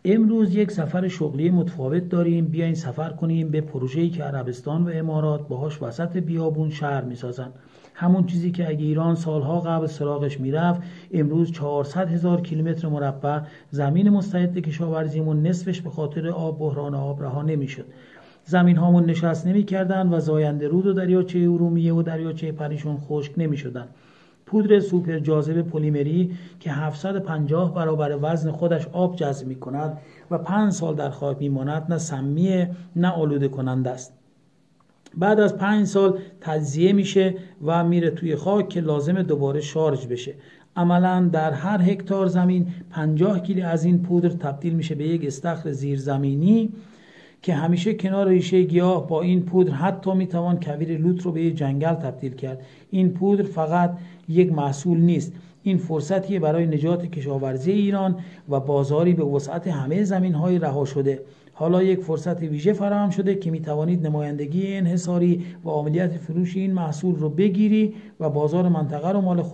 امروز یک سفر شغلی متفاوت داریم. بیاین سفر کنیم به پروژه‌ای که عربستان و امارات باهاش وسط بیابون شهر میسازن. همون چیزی که اگه ایران سالها قبل سراغش میرفت، امروز 400,000 کیلومتر مربع زمین مستعد کشاورزیمون نصفش به خاطر بحران آب رها نمیشد. زمین هامون نشست نمیکردن و زاینده رود و دریاچه ارومیه و دریاچه پریشون خشک نمیشدن. پودر سوپر جاذب پلیمری که 750 برابر وزن خودش آب جذب می‌کند و 5 سال در خاک می‌ماند، نه سمیه نه آلوده کننده است. بعد از 5 سال تجزیه میشه و میره توی خاک که لازمه دوباره شارژ بشه. عملاً در هر هکتار زمین 50 کیلو از این پودر تبدیل میشه به یک استخر زیرزمینی که همیشه کنار ریشه گیاه. با این پودر حتی میتوان کویر لوت رو به یک جنگل تبدیل کرد. این پودر فقط یک محصول نیست، این فرصتیه برای نجات کشاورزی ایران و بازاری به وسعت همه زمین‌های رها شده. حالا یک فرصت ویژه فراهم شده که میتوانید نمایندگی انحصاری و عملیات فروش این محصول رو بگیری و بازار منطقه رو مال خود